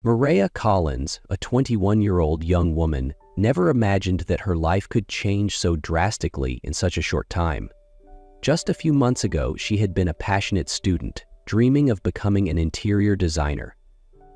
Maria Collins, a 21-year-old young woman, never imagined that her life could change so drastically in such a short time. Just a few months ago, she had been a passionate student, dreaming of becoming an interior designer.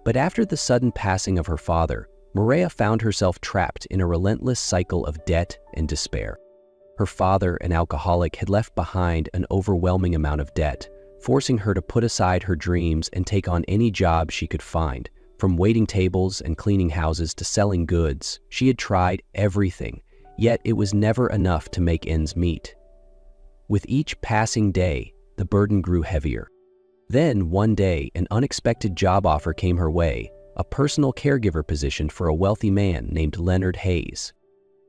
But after the sudden passing of her father, Maria found herself trapped in a relentless cycle of debt and despair. Her father, an alcoholic, had left behind an overwhelming amount of debt, forcing her to put aside her dreams and take on any job she could find. From waiting tables and cleaning houses to selling goods, she had tried everything, yet it was never enough to make ends meet. With each passing day, the burden grew heavier. Then, one day, an unexpected job offer came her way, a personal caregiver position for a wealthy man named Leonard Hayes.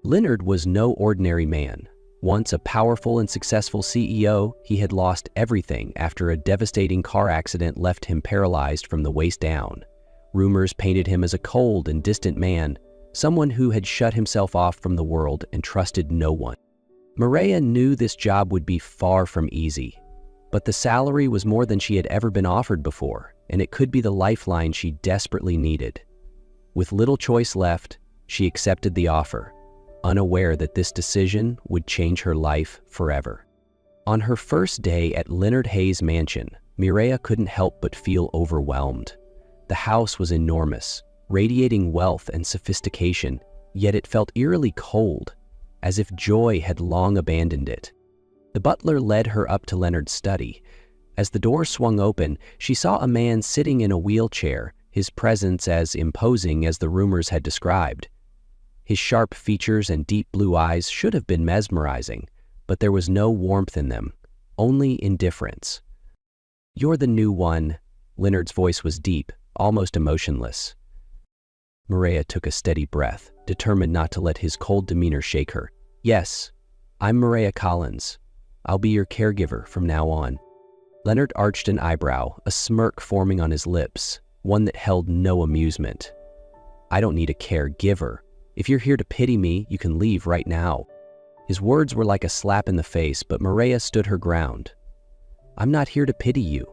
Leonard was no ordinary man. Once a powerful and successful CEO, he had lost everything after a devastating car accident left him paralyzed from the waist down. Rumors painted him as a cold and distant man, someone who had shut himself off from the world and trusted no one. Maria knew this job would be far from easy, but the salary was more than she had ever been offered before, and it could be the lifeline she desperately needed. With little choice left, she accepted the offer, unaware that this decision would change her life forever. On her first day at Leonard Hayes' mansion, Maria couldn't help but feel overwhelmed. The house was enormous, radiating wealth and sophistication, yet it felt eerily cold, as if joy had long abandoned it. The butler led her up to Leonard's study. As the door swung open, she saw a man sitting in a wheelchair, his presence as imposing as the rumors had described. His sharp features and deep blue eyes should have been mesmerizing, but there was no warmth in them, only indifference. "You're the new one." Leonard's voice was deep, almost emotionless. Maria took a steady breath, determined not to let his cold demeanor shake her. "Yes, I'm Maria Collins. I'll be your caregiver from now on." Leonard arched an eyebrow, a smirk forming on his lips, one that held no amusement. "I don't need a caregiver. If you're here to pity me, you can leave right now." His words were like a slap in the face, but Maria stood her ground. "I'm not here to pity you.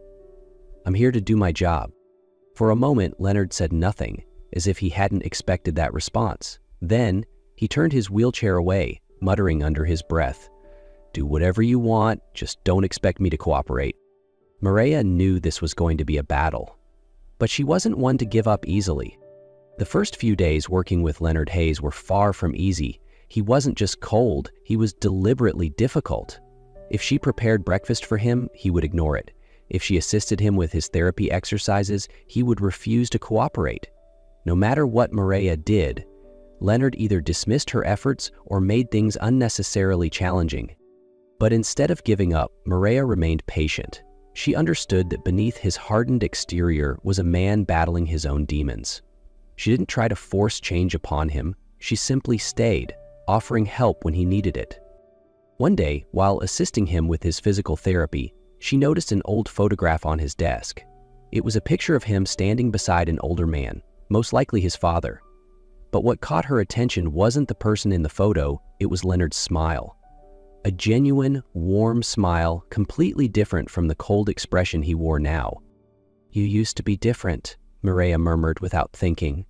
I'm here to do my job." For a moment, Leonard said nothing, as if he hadn't expected that response. Then, he turned his wheelchair away, muttering under his breath, "Do whatever you want, just don't expect me to cooperate." Maria knew this was going to be a battle, but she wasn't one to give up easily. The first few days working with Leonard Hayes were far from easy. He wasn't just cold, he was deliberately difficult. If she prepared breakfast for him, he would ignore it. If she assisted him with his therapy exercises, he would refuse to cooperate. No matter what Maria did, Leonard either dismissed her efforts or made things unnecessarily challenging. But instead of giving up, Maria remained patient. She understood that beneath his hardened exterior was a man battling his own demons. She didn't try to force change upon him. She simply stayed, offering help when he needed it. One day, while assisting him with his physical therapy, she noticed an old photograph on his desk. It was a picture of him standing beside an older man, most likely his father. But what caught her attention wasn't the person in the photo, it was Leonard's smile. A genuine, warm smile, completely different from the cold expression he wore now. "You used to be different," Maria murmured without thinking.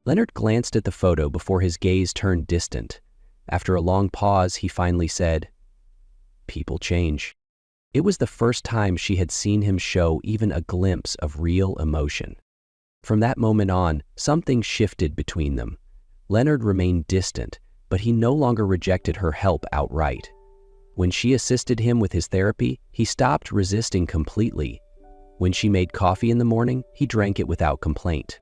Leonard glanced at the photo before his gaze turned distant. After a long pause, he finally said, "People change." It was the first time she had seen him show even a glimpse of real emotion. From that moment on, something shifted between them. Leonard remained distant, but he no longer rejected her help outright. When she assisted him with his therapy, he stopped resisting completely. When she made coffee in the morning, he drank it without complaint.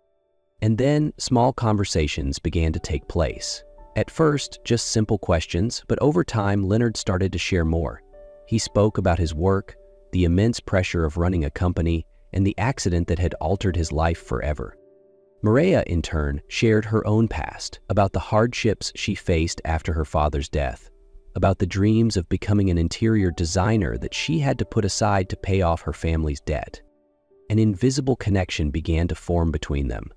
And then, small conversations began to take place. At first, just simple questions, but over time, Leonard started to share more. He spoke about his work, the immense pressure of running a company, and the accident that had altered his life forever. Maria, in turn, shared her own past, about the hardships she faced after her father's death, about the dreams of becoming an interior designer that she had to put aside to pay off her family's debt. An invisible connection began to form between them.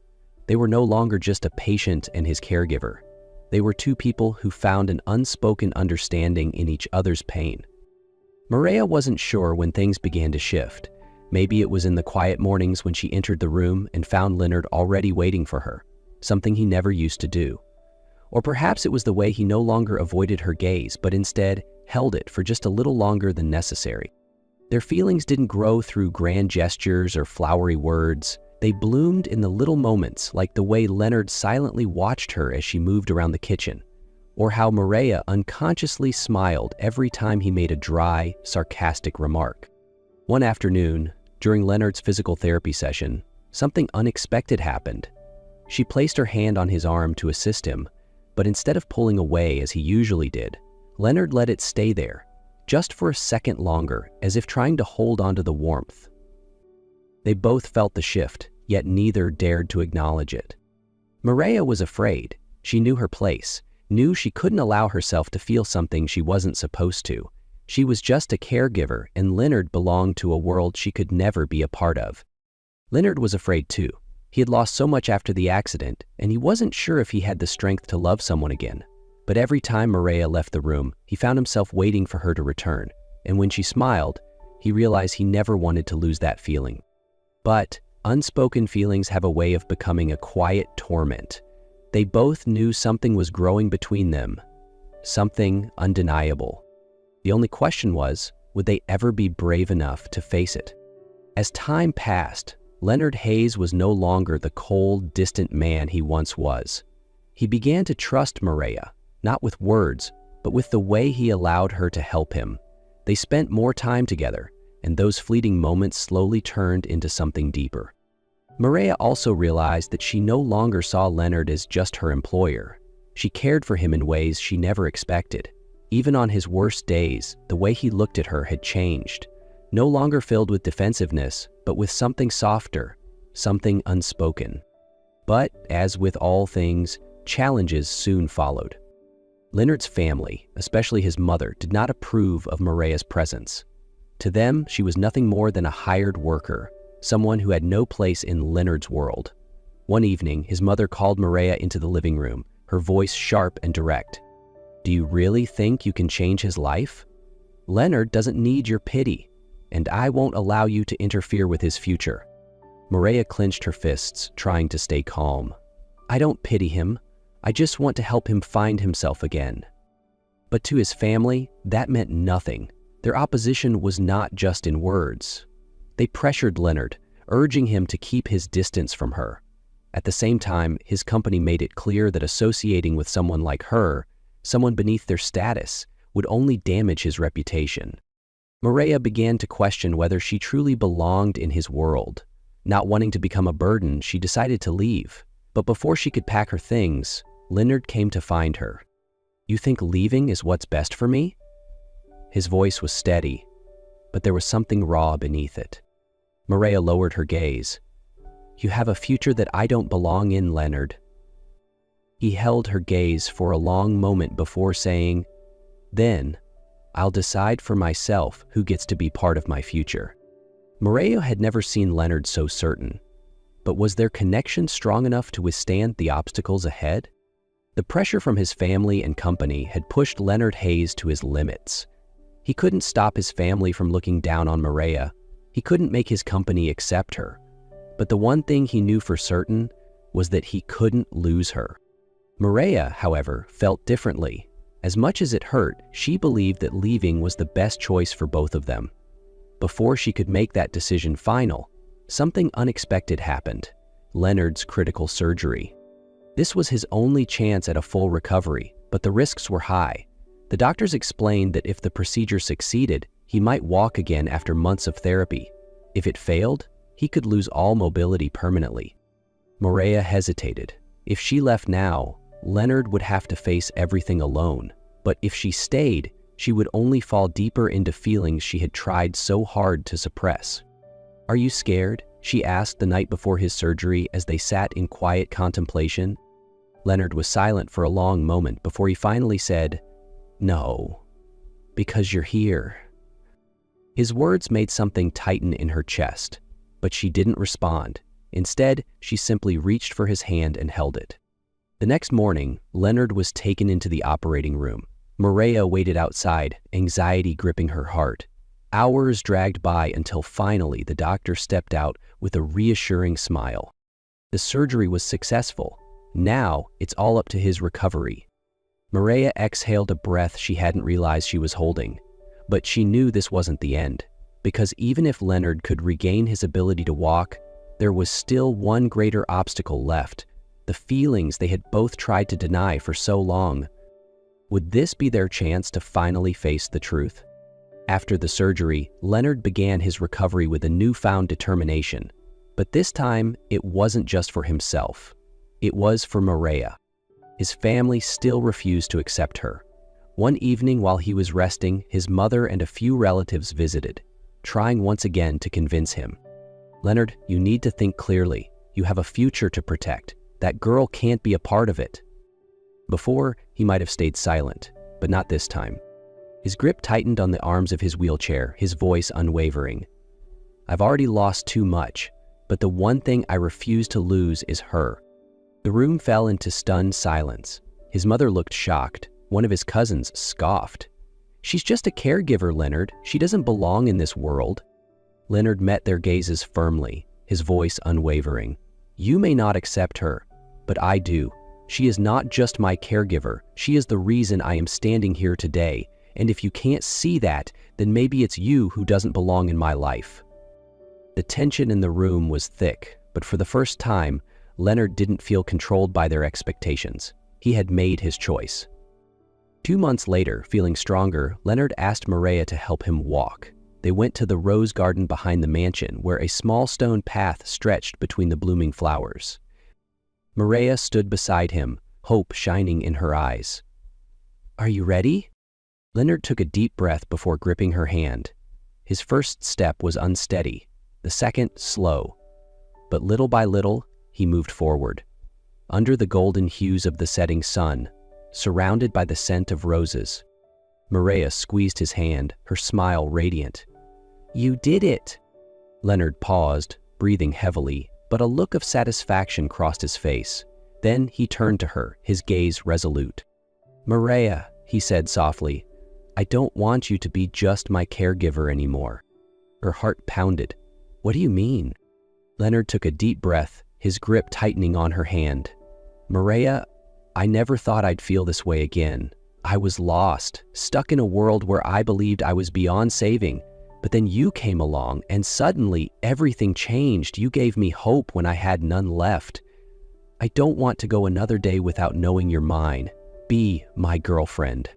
They were no longer just a patient and his caregiver. They were two people who found an unspoken understanding in each other's pain. Maria wasn't sure when things began to shift. Maybe it was in the quiet mornings when she entered the room and found Leonard already waiting for her, something he never used to do. Or perhaps it was the way he no longer avoided her gaze, but instead held it for just a little longer than necessary. Their feelings didn't grow through grand gestures or flowery words. They bloomed in the little moments, like the way Leonard silently watched her as she moved around the kitchen, or how Maria unconsciously smiled every time he made a dry, sarcastic remark. One afternoon, during Leonard's physical therapy session, something unexpected happened. She placed her hand on his arm to assist him, but instead of pulling away as he usually did, Leonard let it stay there, just for a second longer, as if trying to hold onto the warmth. They both felt the shift, yet neither dared to acknowledge it. Maria was afraid. She knew her place, knew she couldn't allow herself to feel something she wasn't supposed to. She was just a caregiver, and Leonard belonged to a world she could never be a part of. Leonard was afraid too. He had lost so much after the accident, and he wasn't sure if he had the strength to love someone again. But every time Maria left the room, he found himself waiting for her to return, and when she smiled, he realized he never wanted to lose that feeling. But unspoken feelings have a way of becoming a quiet torment. They both knew something was growing between them, something undeniable. The only question was, would they ever be brave enough to face it? As time passed, Leonard Hayes was no longer the cold, distant man he once was. He began to trust Maria, not with words, but with the way he allowed her to help him. They spent more time together, and those fleeting moments slowly turned into something deeper. Maria also realized that she no longer saw Leonard as just her employer. She cared for him in ways she never expected. Even on his worst days, the way he looked at her had changed, no longer filled with defensiveness, but with something softer, something unspoken. But, as with all things, challenges soon followed. Leonard's family, especially his mother, did not approve of Maria's presence. To them, she was nothing more than a hired worker, someone who had no place in Leonard's world. One evening, his mother called Maria into the living room, her voice sharp and direct. "Do you really think you can change his life? Leonard doesn't need your pity, and I won't allow you to interfere with his future." Maria clenched her fists, trying to stay calm. "I don't pity him. I just want to help him find himself again." But to his family, that meant nothing. Their opposition was not just in words. They pressured Leonard, urging him to keep his distance from her. At the same time, his company made it clear that associating with someone like her, someone beneath their status, would only damage his reputation. Maria began to question whether she truly belonged in his world. Not wanting to become a burden, she decided to leave. But before she could pack her things, Leonard came to find her. "You think leaving is what's best for me?" His voice was steady, but there was something raw beneath it. Maria lowered her gaze. "You have a future that I don't belong in, Leonard." He held her gaze for a long moment before saying, "Then, I'll decide for myself who gets to be part of my future." Maria had never seen Leonard so certain. But was their connection strong enough to withstand the obstacles ahead? The pressure from his family and company had pushed Leonard Hayes to his limits. He couldn't stop his family from looking down on Maria. He couldn't make his company accept her. But the one thing he knew for certain was that he couldn't lose her. Maria, however, felt differently. As much as it hurt, she believed that leaving was the best choice for both of them. Before she could make that decision final, something unexpected happened: Leonard's critical surgery. This was his only chance at a full recovery, but the risks were high. The doctors explained that if the procedure succeeded, he might walk again after months of therapy. If it failed, he could lose all mobility permanently. Maria hesitated. If she left now, Leonard would have to face everything alone. But if she stayed, she would only fall deeper into feelings she had tried so hard to suppress. "Are you scared?" she asked the night before his surgery as they sat in quiet contemplation. Leonard was silent for a long moment before he finally said, "No, because you're here." His words made something tighten in her chest, but she didn't respond. Instead, she simply reached for his hand and held it. The next morning, Leonard was taken into the operating room. Maria waited outside, anxiety gripping her heart. Hours dragged by until finally the doctor stepped out with a reassuring smile. The surgery was successful. Now it's all up to his recovery. Maria exhaled a breath she hadn't realized she was holding. But she knew this wasn't the end, because even if Leonard could regain his ability to walk, there was still one greater obstacle left: the feelings they had both tried to deny for so long. Would this be their chance to finally face the truth? After the surgery, Leonard began his recovery with a newfound determination. But this time, it wasn't just for himself. It was for Maria. His family still refused to accept her. One evening while he was resting, his mother and a few relatives visited, trying once again to convince him. "Leonard, you need to think clearly. You have a future to protect. That girl can't be a part of it." Before, he might have stayed silent, but not this time. His grip tightened on the arms of his wheelchair, his voice unwavering. "I've already lost too much, but the one thing I refuse to lose is her." The room fell into stunned silence. His mother looked shocked. One of his cousins scoffed. "She's just a caregiver, Leonard. She doesn't belong in this world." Leonard met their gazes firmly, his voice unwavering. "You may not accept her, but I do. She is not just my caregiver. She is the reason I am standing here today. And if you can't see that, then maybe it's you who doesn't belong in my life." The tension in the room was thick, but for the first time, Leonard didn't feel controlled by their expectations. He had made his choice. 2 months later, feeling stronger, Leonard asked Maria to help him walk. They went to the rose garden behind the mansion, where a small stone path stretched between the blooming flowers. Maria stood beside him, hope shining in her eyes. "Are you ready?" Leonard took a deep breath before gripping her hand. His first step was unsteady, the second slow. But little by little, he moved forward. Under the golden hues of the setting sun, surrounded by the scent of roses, Maria squeezed his hand, her smile radiant. "You did it!" Leonard paused, breathing heavily, but a look of satisfaction crossed his face. Then he turned to her, his gaze resolute. "Maria," he said softly, "I don't want you to be just my caregiver anymore." Her heart pounded. "What do you mean?" Leonard took a deep breath, his grip tightening on her hand. "Maria, I never thought I'd feel this way again. I was lost, stuck in a world where I believed I was beyond saving. But then you came along, and suddenly everything changed. You gave me hope when I had none left. I don't want to go another day without knowing you're mine. Be my girlfriend."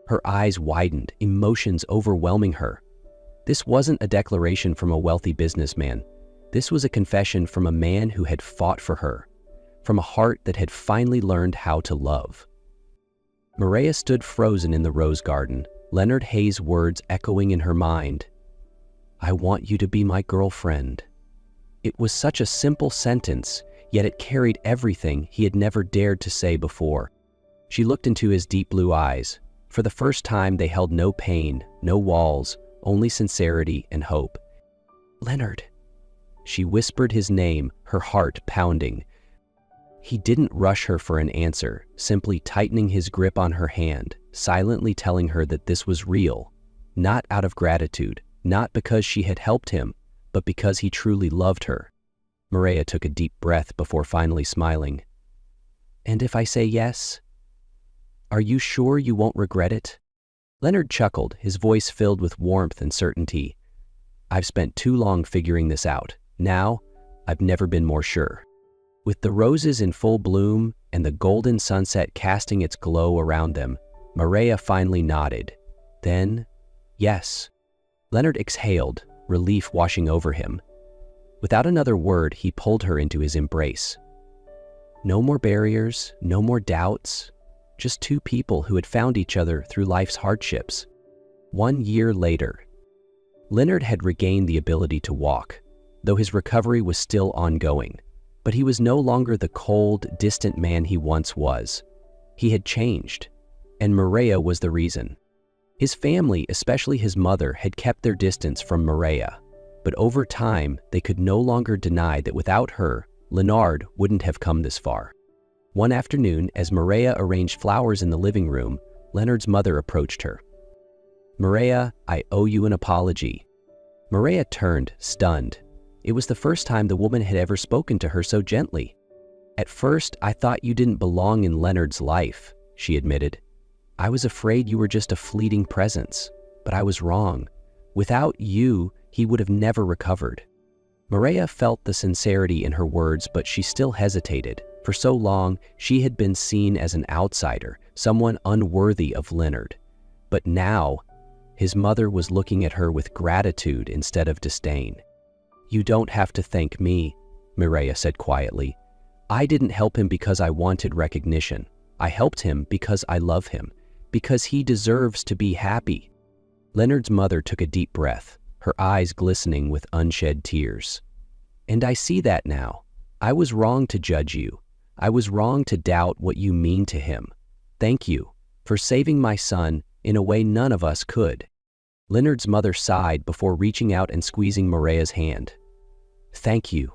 Her eyes widened, emotions overwhelming her. This wasn't a declaration from a wealthy businessman. This was a confession from a man who had fought for her, from a heart that had finally learned how to love. Maria stood frozen in the rose garden, Leonard Hayes' words echoing in her mind. "I want you to be my girlfriend." It was such a simple sentence, yet it carried everything he had never dared to say before. She looked into his deep blue eyes. For the first time, they held no pain, no walls, only sincerity and hope. "Leonard." She whispered his name, her heart pounding. He didn't rush her for an answer, simply tightening his grip on her hand, silently telling her that this was real, not out of gratitude, not because she had helped him, but because he truly loved her. Maria took a deep breath before finally smiling. "And if I say yes? Are you sure you won't regret it?" Leonard chuckled, his voice filled with warmth and certainty. "I've spent too long figuring this out. Now, I've never been more sure." With the roses in full bloom and the golden sunset casting its glow around them, Maria finally nodded. Then, yes. Leonard exhaled, relief washing over him. Without another word, he pulled her into his embrace. No more barriers, no more doubts, just two people who had found each other through life's hardships. 1 year later, Leonard had regained the ability to walk, though his recovery was still ongoing. But he was no longer the cold, distant man he once was. He had changed, and Maria was the reason. His family, especially his mother, had kept their distance from Maria, but over time, they could no longer deny that without her, Leonard wouldn't have come this far. One afternoon, as Maria arranged flowers in the living room, Leonard's mother approached her. "Maria, I owe you an apology." Maria turned, stunned. It was the first time the woman had ever spoken to her so gently. "At first, I thought you didn't belong in Leonard's life," she admitted. "I was afraid you were just a fleeting presence, but I was wrong. Without you, he would have never recovered." Maria felt the sincerity in her words, but she still hesitated. For so long, she had been seen as an outsider, someone unworthy of Leonard. But now, his mother was looking at her with gratitude instead of disdain. "You don't have to thank me," Maria said quietly. "I didn't help him because I wanted recognition. I helped him because I love him, because he deserves to be happy." Leonard's mother took a deep breath, her eyes glistening with unshed tears. "And I see that now. I was wrong to judge you. I was wrong to doubt what you mean to him. Thank you for saving my son in a way none of us could." Leonard's mother sighed before reaching out and squeezing Maria's hand. "Thank you."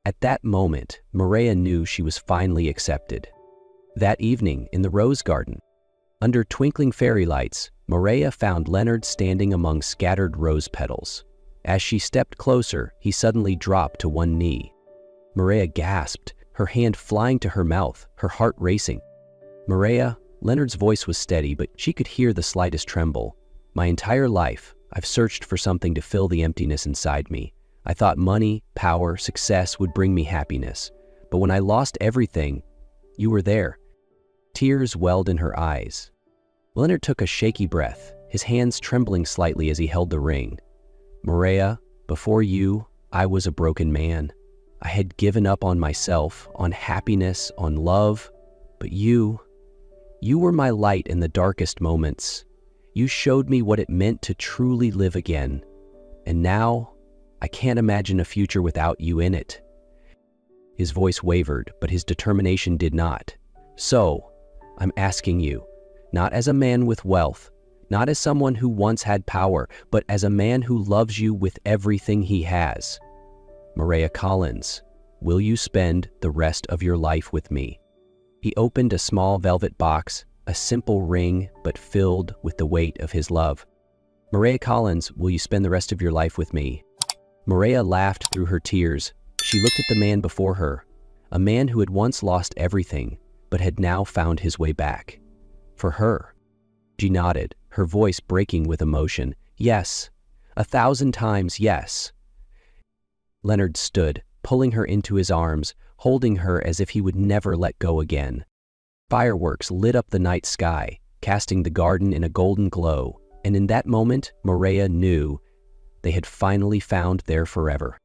At that moment, Maria knew she was finally accepted. That evening, in the rose garden, under twinkling fairy lights, Maria found Leonard standing among scattered rose petals. As she stepped closer, he suddenly dropped to one knee. Maria gasped, her hand flying to her mouth, her heart racing. "Maria," Leonard's voice was steady, but she could hear the slightest tremble. "My entire life, I've searched for something to fill the emptiness inside me. I thought money, power, success would bring me happiness. But when I lost everything, you were there." Tears welled in her eyes. Leonard took a shaky breath, his hands trembling slightly as he held the ring. "Maria, before you, I was a broken man. I had given up on myself, on happiness, on love. But you were my light in the darkest moments. You showed me what it meant to truly live again. And now, I can't imagine a future without you in it." His voice wavered, but his determination did not. "So, I'm asking you, not as a man with wealth, not as someone who once had power, but as a man who loves you with everything he has. Maria Collins, will you spend the rest of your life with me?" He opened a small velvet box, a simple ring, but filled with the weight of his love. "Maria Collins, will you spend the rest of your life with me?" Maria laughed through her tears. She looked at the man before her, a man who had once lost everything, but had now found his way back. For her. She nodded, her voice breaking with emotion. "Yes, 1,000 times yes." Leonard stood, pulling her into his arms, holding her as if he would never let go again. Fireworks lit up the night sky, casting the garden in a golden glow, and in that moment, Maria knew they had finally found their forever.